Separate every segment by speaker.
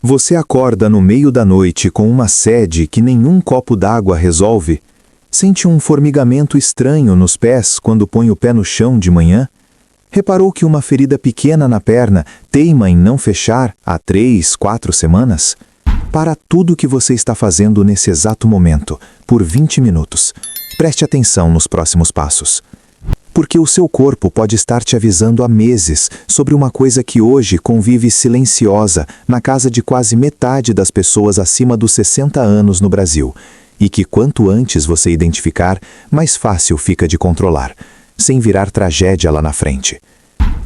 Speaker 1: Você acorda no meio da noite com uma sede que nenhum copo d'água resolve? Sente um formigamento estranho nos pés quando põe o pé no chão de manhã? Reparou que uma ferida pequena na perna teima em não fechar há 3, 4 semanas? Para tudo o que você está fazendo nesse exato momento, por 20 minutos. Preste atenção nos próximos passos. Porque o seu corpo pode estar te avisando há meses sobre uma coisa que hoje convive silenciosa na casa de quase metade das pessoas acima dos 60 anos no Brasil, e que quanto antes você identificar, mais fácil fica de controlar, sem virar tragédia lá na frente.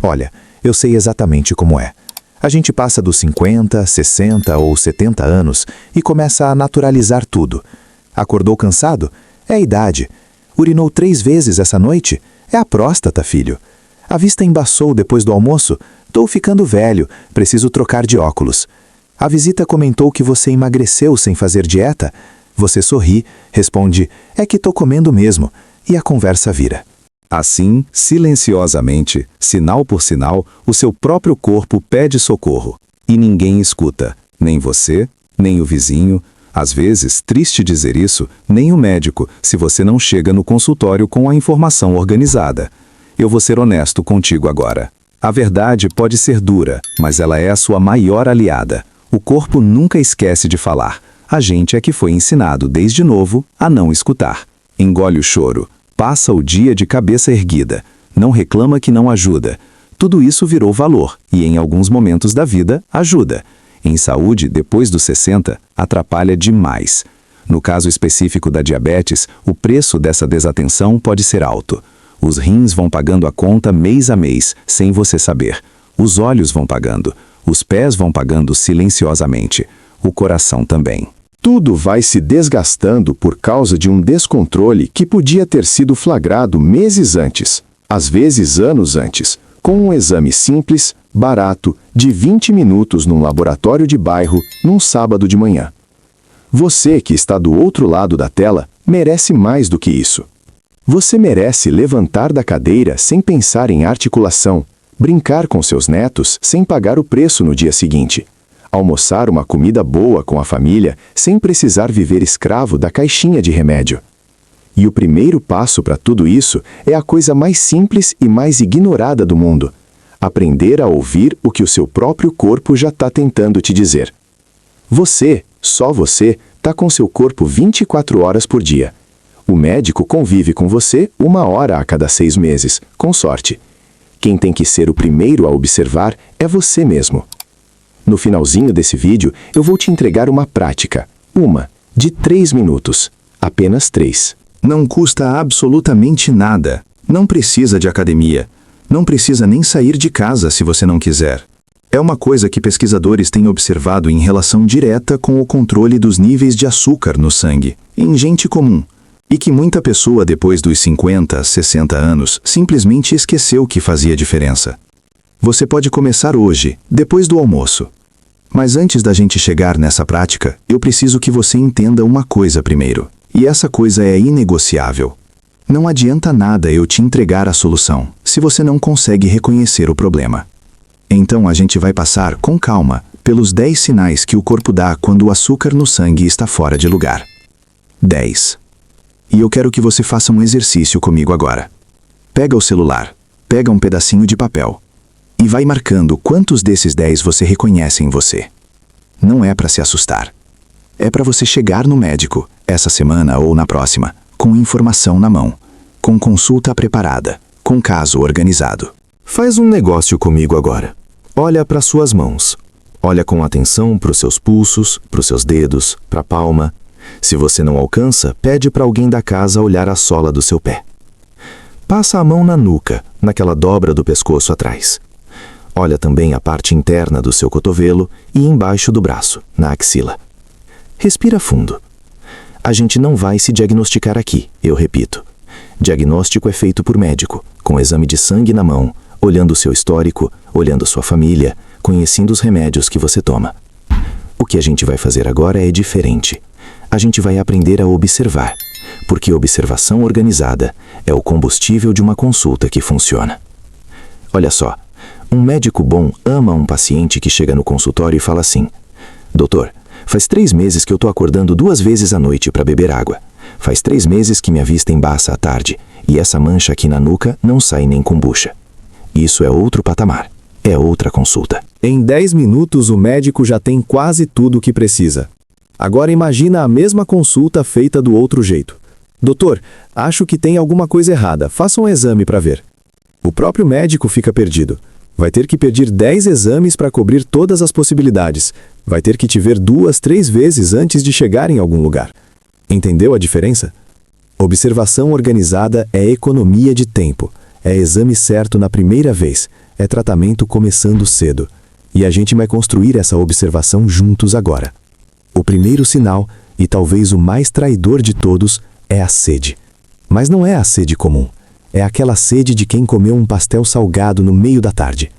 Speaker 1: Olha, eu sei exatamente como é. A gente passa dos 50, 60 ou 70 anos e começa a naturalizar tudo. Acordou cansado? É a idade. Urinou 3 vezes essa noite? É a próstata, filho. A vista embaçou depois do almoço? Tô ficando velho, preciso trocar de óculos. A visita comentou que você emagreceu sem fazer dieta? Você sorri, responde, é que tô comendo mesmo, e a conversa vira.
Speaker 2: Assim, silenciosamente, sinal por sinal, o seu próprio corpo pede socorro. E ninguém escuta, nem você, nem o vizinho. Às vezes, triste dizer isso, nem o médico, se você não chega no consultório com a informação organizada. Eu vou ser honesto contigo agora. A verdade pode ser dura, mas ela é a sua maior aliada. O corpo nunca esquece de falar. A gente é que foi ensinado desde novo a não escutar. Engole o choro. Passa o dia de cabeça erguida. Não reclama que não ajuda. Tudo isso virou valor e, em alguns momentos da vida, ajuda. Em saúde, depois dos 60, atrapalha demais. No caso específico da diabetes, o preço dessa desatenção pode ser alto. Os rins vão pagando a conta mês a mês, sem você saber. Os olhos vão pagando. Os pés vão pagando silenciosamente. O coração também.
Speaker 3: Tudo vai se desgastando por causa de um descontrole que podia ter sido flagrado meses antes, às vezes anos antes, com um exame simples, barato, de 20 minutos num laboratório de bairro, num sábado de manhã. Você que está do outro lado da tela merece mais do que isso. Você merece levantar da cadeira sem pensar em articulação, brincar com seus netos sem pagar o preço no dia seguinte, almoçar uma comida boa com a família sem precisar viver escravo da caixinha de remédio. E o primeiro passo para tudo isso é a coisa mais simples e mais ignorada do mundo: aprender a ouvir o que o seu próprio corpo já está tentando te dizer. Você, só você, está com seu corpo 24 horas por dia. O médico convive com você 1 hora a cada 6 meses, com sorte. Quem tem que ser o primeiro a observar é você mesmo. No finalzinho desse vídeo, eu vou te entregar uma prática. De 3 minutos. Apenas 3.
Speaker 2: Não custa absolutamente nada. Não precisa de academia. Não precisa nem sair de casa se você não quiser. É uma coisa que pesquisadores têm observado em relação direta com o controle dos níveis de açúcar no sangue, em gente comum. E que muita pessoa depois dos 50, 60 anos simplesmente esqueceu que fazia diferença. Você pode começar hoje, depois do almoço. Mas antes da gente chegar nessa prática, eu preciso que você entenda uma coisa primeiro. E essa coisa é inegociável. Não adianta nada eu te entregar a solução, se você não consegue reconhecer o problema. Então a gente vai passar, com calma, pelos 10 sinais que o corpo dá quando o açúcar no sangue está fora de lugar. 10. E eu quero que você faça um exercício comigo agora. Pega o celular, pega um pedacinho de papel e vai marcando quantos desses 10 você reconhece em você. Não é para se assustar. É para você chegar no médico, essa semana ou na próxima, com informação na mão, com consulta preparada, com caso organizado. Faz um negócio comigo agora. Olha para suas mãos. Olha com atenção para os seus pulsos, para os seus dedos, para a palma. Se você não alcança, pede para alguém da casa olhar a sola do seu pé. Passa a mão na nuca, naquela dobra do pescoço atrás. Olha também a parte interna do seu cotovelo e embaixo do braço, na axila. Respira fundo. A gente não vai se diagnosticar aqui, eu repito. Diagnóstico é feito por médico, com exame de sangue na mão, olhando o seu histórico, olhando sua família, conhecendo os remédios que você toma. O que a gente vai fazer agora é diferente. A gente vai aprender a observar, porque observação organizada é o combustível de uma consulta que funciona. Olha só, um médico bom ama um paciente que chega no consultório e fala assim:
Speaker 4: Doutor, faz 3 meses que eu tô acordando 2 vezes à noite para beber água. Faz 3 meses que minha vista embaça à tarde e essa mancha aqui na nuca não sai nem com bucha. Isso é outro patamar. É outra consulta.
Speaker 1: Em 10 minutos o médico já tem quase tudo o que precisa. Agora imagina a mesma consulta feita do outro jeito. Doutor, acho que tem alguma coisa errada. Faça um exame para ver. O próprio médico fica perdido. Vai ter que pedir 10 exames para cobrir todas as possibilidades. Vai ter que te ver 2, 3 vezes antes de chegar em algum lugar. Entendeu a diferença? Observação organizada é economia de tempo. É exame certo na primeira vez. É tratamento começando cedo. E a gente vai construir essa observação juntos agora. O primeiro sinal, e talvez o mais traidor de todos, é a sede. Mas não é a sede comum. É aquela sede de quem comeu um pastel salgado no meio da tarde.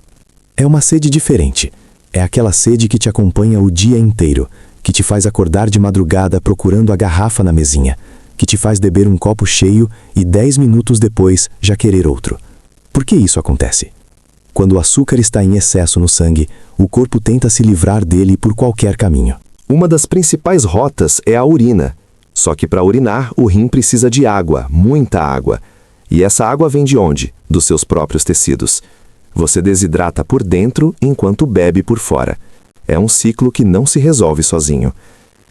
Speaker 1: É uma sede diferente. É aquela sede que te acompanha o dia inteiro, que te faz acordar de madrugada procurando a garrafa na mesinha, que te faz beber um copo cheio e 10 minutos depois já querer outro. Por que isso acontece? Quando o açúcar está em excesso no sangue, o corpo tenta se livrar dele por qualquer caminho.
Speaker 5: Uma das principais rotas é a urina. Só que para urinar, o rim precisa de água, muita água. E essa água vem de onde? Dos seus próprios tecidos. Você desidrata por dentro enquanto bebe por fora. É um ciclo que não se resolve sozinho.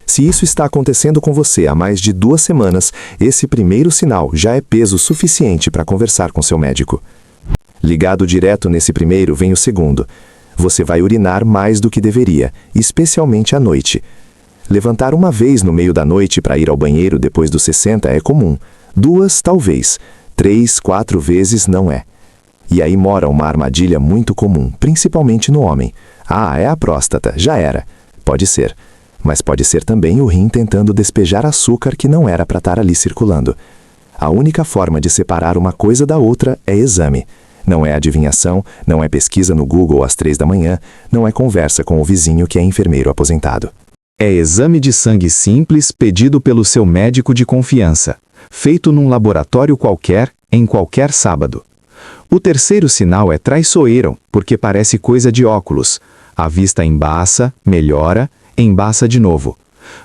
Speaker 5: Se isso está acontecendo com você há mais de 2 semanas, esse primeiro sinal já é peso suficiente para conversar com seu médico. Ligado direto nesse primeiro vem o segundo. Você vai urinar mais do que deveria, especialmente à noite. Levantar uma vez no meio da noite para ir ao banheiro depois dos 60 é comum. 2, talvez. 3, 4 vezes não é. E aí mora uma armadilha muito comum, principalmente no homem. Ah, é a próstata, já era. Pode ser. Mas pode ser também o rim tentando despejar açúcar que não era para estar ali circulando. A única forma de separar uma coisa da outra é exame. Não é adivinhação, não é pesquisa no Google às 3 da manhã, não é conversa com o vizinho que é enfermeiro aposentado.
Speaker 2: É exame de sangue simples pedido pelo seu médico de confiança, feito num laboratório qualquer, em qualquer sábado. O terceiro sinal é traiçoeiro, porque parece coisa de óculos. A vista embaça, melhora, embaça de novo.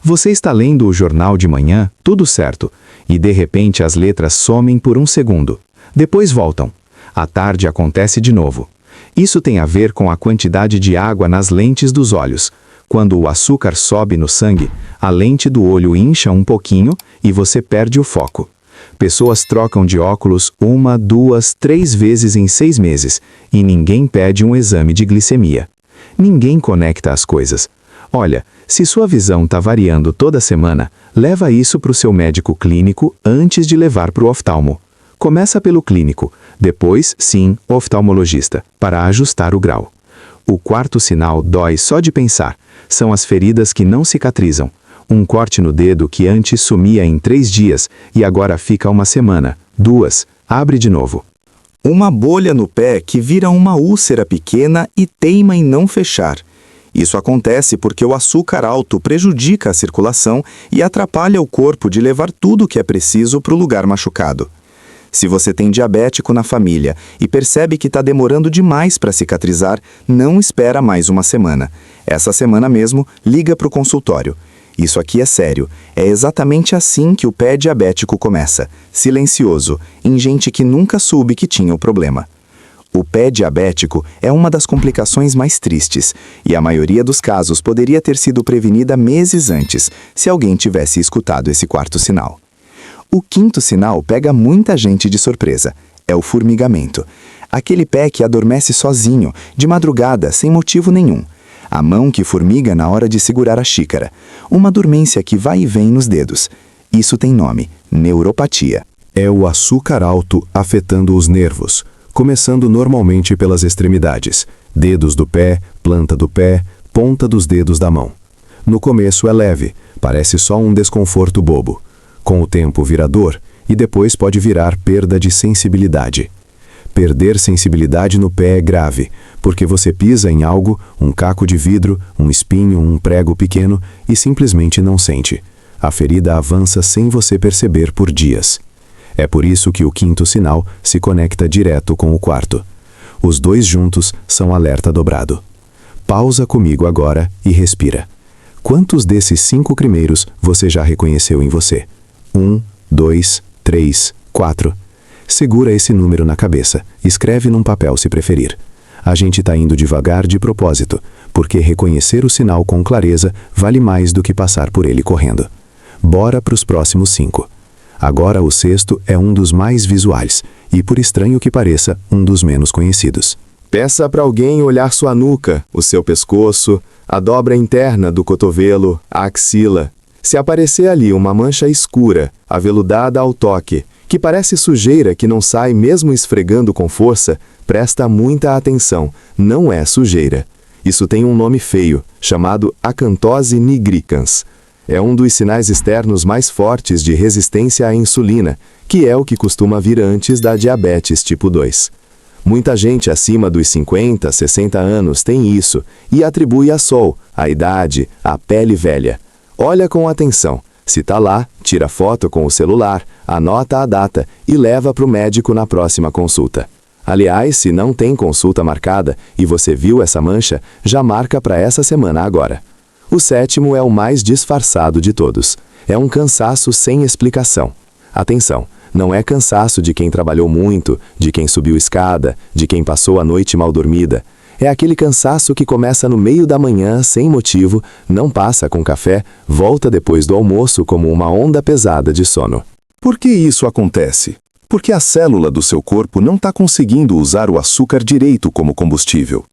Speaker 2: Você está lendo o jornal de manhã, tudo certo, e de repente as letras somem por um segundo. Depois voltam. À tarde acontece de novo. Isso tem a ver com a quantidade de água nas lentes dos olhos. Quando o açúcar sobe no sangue, a lente do olho incha um pouquinho e você perde o foco. Pessoas trocam de óculos 1, 2, 3 vezes em 6 meses e ninguém pede um exame de glicemia. Ninguém conecta as coisas. Olha, se sua visão está variando toda semana, leva isso para o seu médico clínico antes de levar para o oftalmo. Começa pelo clínico, depois, sim, oftalmologista, para ajustar o grau. O quarto sinal dói só de pensar. São as feridas que não cicatrizam. Um corte no dedo que antes sumia em 3 dias e agora fica 1 semana, 2, abre de novo.
Speaker 6: Uma bolha no pé que vira uma úlcera pequena e teima em não fechar. Isso acontece porque o açúcar alto prejudica a circulação e atrapalha o corpo de levar tudo o que é preciso para o lugar machucado. Se você tem diabético na família e percebe que está demorando demais para cicatrizar, não espera mais 1 semana. Essa semana mesmo, liga para o consultório. Isso aqui é sério. É exatamente assim que o pé diabético começa. Silencioso, em gente que nunca soube que tinha o problema. O pé diabético é uma das complicações mais tristes, e a maioria dos casos poderia ter sido prevenida meses antes, se alguém tivesse escutado esse quarto sinal. O quinto sinal pega muita gente de surpresa. É o formigamento. Aquele pé que adormece sozinho, de madrugada, sem motivo nenhum. A mão que formiga na hora de segurar a xícara. Uma dormência que vai e vem nos dedos. Isso tem nome: neuropatia.
Speaker 3: É o açúcar alto afetando os nervos, começando normalmente pelas extremidades, dedos do pé, planta do pé, ponta dos dedos da mão. No começo é leve, parece só um desconforto bobo. Com o tempo vira dor e depois pode virar perda de sensibilidade. Perder sensibilidade no pé é grave, porque você pisa em algo, um caco de vidro, um espinho, um prego pequeno e simplesmente não sente. A ferida avança sem você perceber por dias. É por isso que o quinto sinal se conecta direto com o quarto. Os dois juntos são alerta dobrado. Pausa comigo agora e respira.
Speaker 2: Quantos desses 5 primeiros você já reconheceu em você? 1, 2, 3, 4. Segura esse número na cabeça. Escreve num papel se preferir. A gente está indo devagar de propósito, porque reconhecer o sinal com clareza vale mais do que passar por ele correndo. Bora para os próximos 5. Agora o 6º é um dos mais visuais e, por estranho que pareça, um dos menos conhecidos.
Speaker 6: Peça para alguém olhar sua nuca, o seu pescoço, a dobra interna do cotovelo, a axila. Se aparecer ali uma mancha escura, aveludada ao toque, que parece sujeira que não sai mesmo esfregando com força, presta muita atenção, não é sujeira. Isso tem um nome feio, chamado acantose nigricans. É um dos sinais externos mais fortes de resistência à insulina, que é o que costuma vir antes da diabetes tipo 2. Muita gente acima dos 50, 60 anos tem isso e atribui a sol, a idade, a pele velha. Olha com atenção. Se tá lá, tira foto com o celular, anota a data e leva para o médico na próxima consulta. Aliás, se não tem consulta marcada e você viu essa mancha, já marca para essa semana agora. O 7º é o mais disfarçado de todos. É um cansaço sem explicação. Atenção, não é cansaço de quem trabalhou muito, de quem subiu escada, de quem passou a noite mal dormida. É aquele cansaço que começa no meio da manhã, sem motivo, não passa com café, volta depois do almoço como uma onda pesada de sono.
Speaker 3: Por que isso acontece? Porque a célula do seu corpo não está conseguindo usar o açúcar direito como combustível.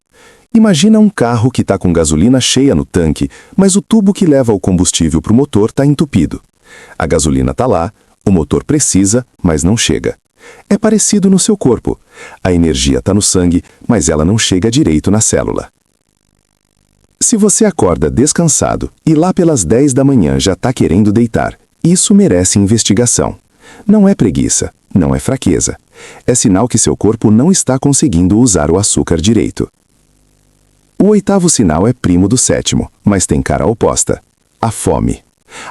Speaker 3: Imagina um carro que está com gasolina cheia no tanque, mas o tubo que leva o combustível para o motor está entupido. A gasolina está lá, o motor precisa, mas não chega. É parecido no seu corpo. A energia está no sangue, mas ela não chega direito na célula. Se você acorda descansado e lá pelas 10 da manhã já está querendo deitar, isso merece investigação. Não é preguiça, não é fraqueza. É sinal que seu corpo não está conseguindo usar o açúcar direito. O 8º sinal é primo do 7º, mas tem cara oposta. A fome.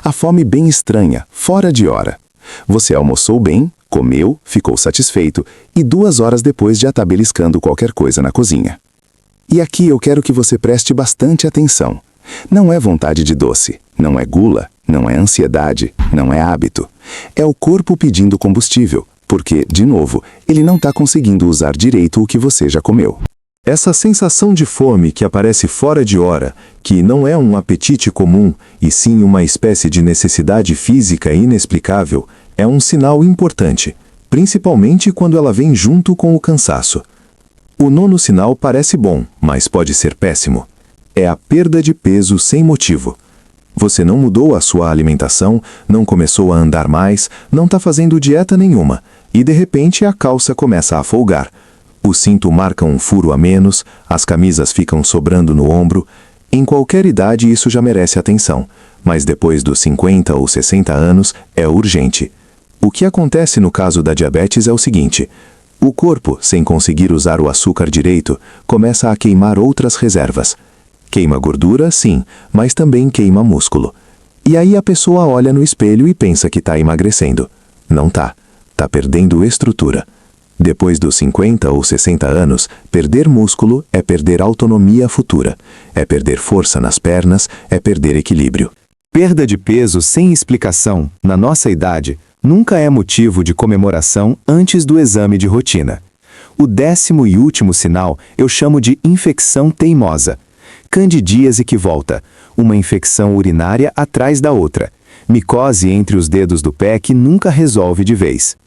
Speaker 3: A fome bem estranha, fora de hora. Você almoçou bem, comeu, ficou satisfeito e 2 horas depois já está beliscando qualquer coisa na cozinha. E aqui eu quero que você preste bastante atenção. Não é vontade de doce, não é gula, não é ansiedade, não é hábito. É o corpo pedindo combustível, porque, de novo, ele não está conseguindo usar direito o que você já comeu.
Speaker 1: Essa sensação de fome que aparece fora de hora, que não é um apetite comum, e sim uma espécie de necessidade física inexplicável, é um sinal importante, principalmente quando ela vem junto com o cansaço. O 9º sinal parece bom, mas pode ser péssimo. É a perda de peso sem motivo. Você não mudou a sua alimentação, não começou a andar mais, não está fazendo dieta nenhuma, e de repente a calça começa a folgar. O cinto marca um furo a menos, as camisas ficam sobrando no ombro. Em qualquer idade isso já merece atenção, mas depois dos 50 ou 60 anos é urgente. O que acontece no caso da diabetes é o seguinte: o corpo, sem conseguir usar o açúcar direito, começa a queimar outras reservas. Queima gordura, sim, mas também queima músculo. E aí a pessoa olha no espelho e pensa que está emagrecendo. Não tá. Está perdendo estrutura. Depois dos 50 ou 60 anos, perder músculo é perder autonomia futura, é perder força nas pernas, é perder equilíbrio.
Speaker 6: Perda de peso sem explicação, na nossa idade, nunca é motivo de comemoração antes do exame de rotina. O 10º e último sinal eu chamo de infecção teimosa. Candidíase que volta, uma infecção urinária atrás da outra. Micose entre os dedos do pé que nunca resolve de vez.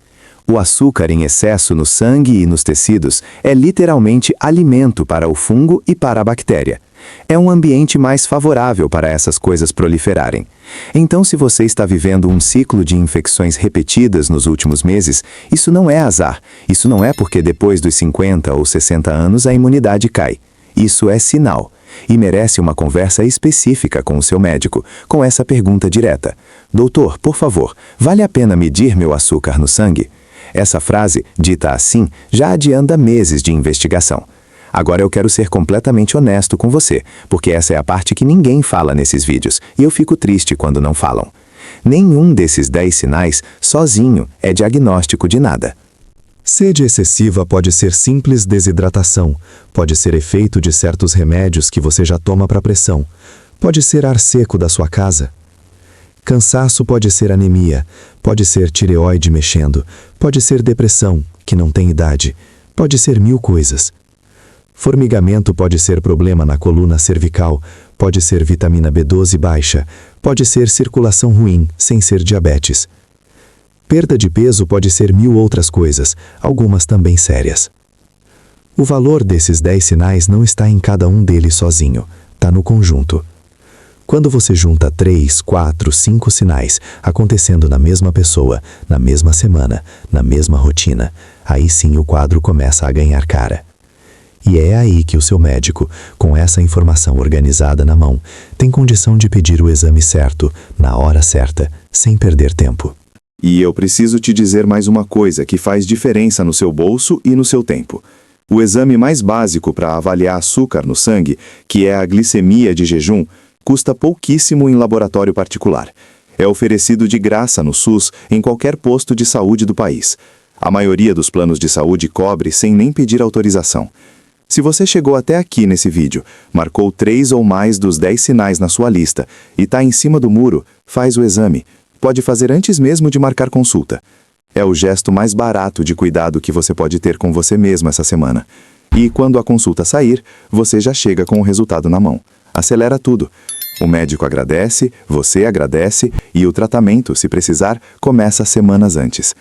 Speaker 6: O açúcar em excesso no sangue e nos tecidos é literalmente alimento para o fungo e para a bactéria. É um ambiente mais favorável para essas coisas proliferarem. Então, se você está vivendo um ciclo de infecções repetidas nos últimos meses, isso não é azar. Isso não é porque depois dos 50 ou 60 anos a imunidade cai. Isso é sinal. E merece uma conversa específica com o seu médico, com essa pergunta direta: doutor, por favor, vale a pena medir meu açúcar no sangue? Essa frase, dita assim, já adianta meses de investigação. Agora eu quero ser completamente honesto com você, porque essa é a parte que ninguém fala nesses vídeos, e eu fico triste quando não falam. Nenhum desses 10 sinais, sozinho, é diagnóstico de nada.
Speaker 2: Sede excessiva pode ser simples desidratação, pode ser efeito de certos remédios que você já toma para pressão,
Speaker 4: pode ser ar seco da sua casa. Cansaço pode ser anemia, pode ser tireoide mexendo, pode ser depressão, que não tem idade, pode ser 1000 coisas. Formigamento pode ser problema na coluna cervical, pode ser vitamina B12 baixa, pode ser circulação ruim, sem ser diabetes. Perda de peso pode ser 1000 outras coisas, algumas também sérias. O valor desses 10 sinais não está em cada um deles sozinho, está no conjunto. Quando você junta 3, 4, 5 sinais acontecendo na mesma pessoa, na mesma semana, na mesma rotina, aí sim o quadro começa a ganhar cara. E é aí que o seu médico, com essa informação organizada na mão, tem condição de pedir o exame certo, na hora certa, sem perder tempo.
Speaker 6: E eu preciso te dizer mais uma coisa que faz diferença no seu bolso e no seu tempo. O exame mais básico para avaliar açúcar no sangue, que é a glicemia de jejum, custa pouquíssimo em laboratório particular. É oferecido de graça no SUS em qualquer posto de saúde do país. A maioria dos planos de saúde cobre sem nem pedir autorização. Se você chegou até aqui nesse vídeo, marcou 3 ou mais dos 10 sinais na sua lista e está em cima do muro, faz o exame. Pode fazer antes mesmo de marcar consulta. É o gesto mais barato de cuidado que você pode ter com você mesmo essa semana. E quando a consulta sair, você já chega com o resultado na mão. Acelera tudo. O médico agradece, você agradece e o tratamento, se precisar, começa semanas antes.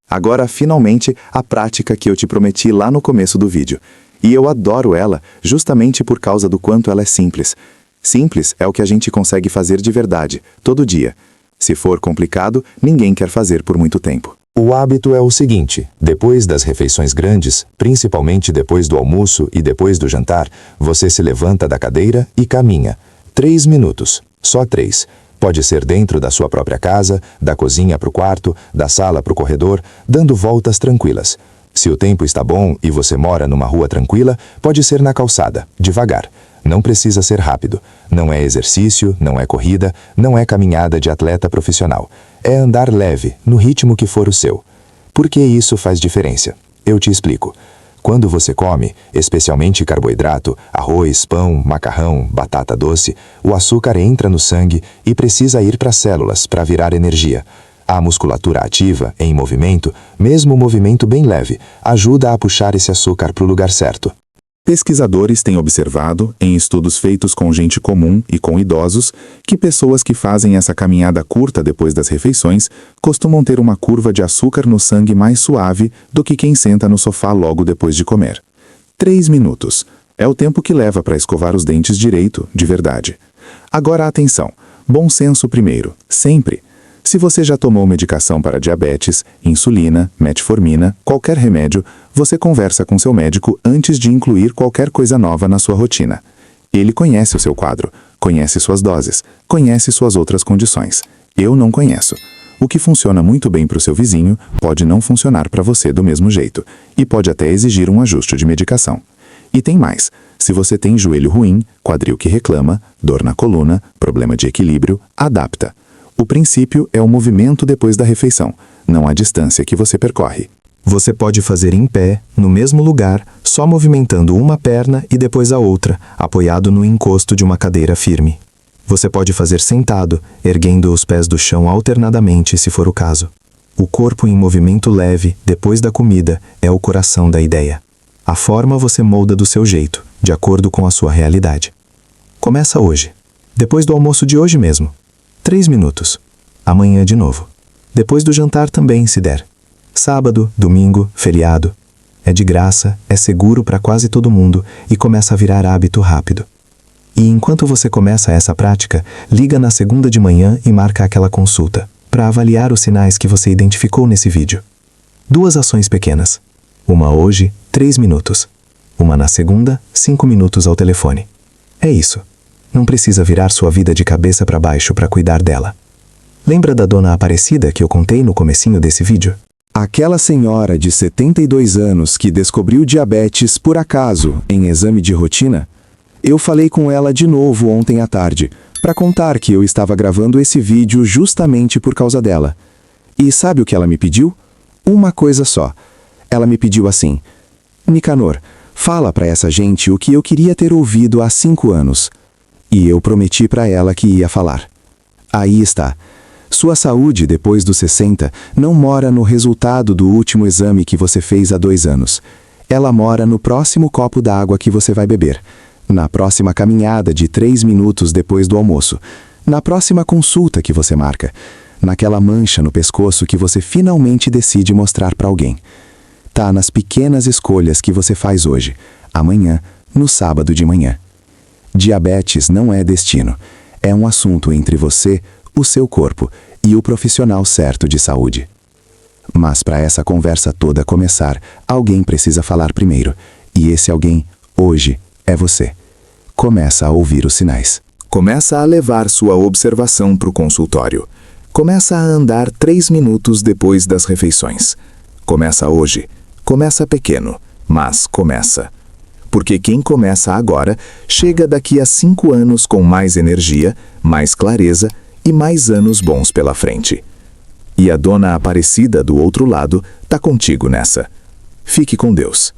Speaker 6: Agora, finalmente, a prática que eu te prometi lá no começo do vídeo. E eu adoro ela justamente por causa do quanto ela é simples. Simples é o que a gente consegue fazer de verdade, todo dia. Se for complicado, ninguém quer fazer por muito tempo.
Speaker 5: O hábito é o seguinte: depois das refeições grandes, principalmente depois do almoço e depois do jantar, você se levanta da cadeira e caminha. 3 minutos, só 3. Pode ser dentro da sua própria casa, da cozinha para o quarto, da sala para o corredor, dando voltas tranquilas. Se o tempo está bom e você mora numa rua tranquila, pode ser na calçada, devagar. Não precisa ser rápido. Não é exercício, não é corrida, não é caminhada de atleta profissional. É andar leve, no ritmo que for o seu. Por que isso faz diferença? Eu te explico. Quando você come, especialmente carboidrato, arroz, pão, macarrão, batata doce, o açúcar entra no sangue e precisa ir para as células para virar energia. A musculatura ativa, em movimento, mesmo um movimento bem leve, ajuda a puxar esse açúcar para o lugar certo.
Speaker 2: Pesquisadores têm observado, em estudos feitos com gente comum e com idosos, que pessoas que fazem essa caminhada curta depois das refeições costumam ter uma curva de açúcar no sangue mais suave do que quem senta no sofá logo depois de comer. 3 minutos. É o tempo que leva para escovar os dentes direito, de verdade. Agora atenção. Bom senso primeiro, sempre. Se você já tomou medicação para diabetes, insulina, metformina, qualquer remédio, você conversa com seu médico antes de incluir qualquer coisa nova na sua rotina. Ele conhece o seu quadro, conhece suas doses, conhece suas outras condições. Eu não conheço. O que funciona muito bem para o seu vizinho pode não funcionar para você do mesmo jeito e pode até exigir um ajuste de medicação. E tem mais. Se você tem joelho ruim, quadril que reclama, dor na coluna, problema de equilíbrio, adapta. O princípio é o movimento depois da refeição, não a distância que você percorre.
Speaker 4: Você pode fazer em pé, no mesmo lugar, só movimentando uma perna e depois a outra, apoiado no encosto de uma cadeira firme. Você pode fazer sentado, erguendo os pés do chão alternadamente, se for o caso. O corpo em movimento leve, depois da comida, é o coração da ideia. A forma você molda do seu jeito, de acordo com a sua realidade. Começa hoje. Depois do almoço de hoje mesmo. 3 minutos. Amanhã de novo. Depois do jantar também, se der. Sábado, domingo, feriado. É de graça, é seguro para quase todo mundo e começa a virar hábito rápido. E enquanto você começa essa prática, liga na segunda de manhã e marca aquela consulta, para avaliar os sinais que você identificou nesse vídeo. 2 ações pequenas. Uma hoje, 3 minutos. Uma na segunda, 5 minutos ao telefone. É isso. Não precisa virar sua vida de cabeça para baixo para cuidar dela. Lembra da dona Aparecida que eu contei no comecinho desse vídeo?
Speaker 3: Aquela senhora de 72 anos que descobriu diabetes por acaso em exame de rotina? Eu falei com ela de novo ontem à tarde, para contar que eu estava gravando esse vídeo justamente por causa dela. E sabe o que ela me pediu? Uma coisa só. Ela me pediu assim: Nicanor, fala para essa gente o que eu queria ter ouvido há 5 anos. E eu prometi para ela que ia falar. Aí está. Sua saúde depois dos 60 não mora no resultado do último exame que você fez há 2 anos. Ela mora no próximo copo d'água que você vai beber, na próxima caminhada de 3 minutos depois do almoço, na próxima consulta que você marca, naquela mancha no pescoço que você finalmente decide mostrar para alguém. Tá nas pequenas escolhas que você faz hoje, amanhã, no sábado de manhã. Diabetes não é destino. É um assunto entre você, o seu corpo e o profissional certo de saúde. Mas para essa conversa toda começar, alguém precisa falar primeiro. E esse alguém, hoje, é você. Começa a ouvir os sinais.
Speaker 2: Começa a levar sua observação para o consultório. Começa a andar 3 minutos depois das refeições. Começa hoje. Começa pequeno, mas começa. Porque quem começa agora, chega daqui a 5 anos com mais energia, mais clareza e mais anos bons pela frente. E a Dona Aparecida do outro lado tá contigo nessa. Fique com Deus.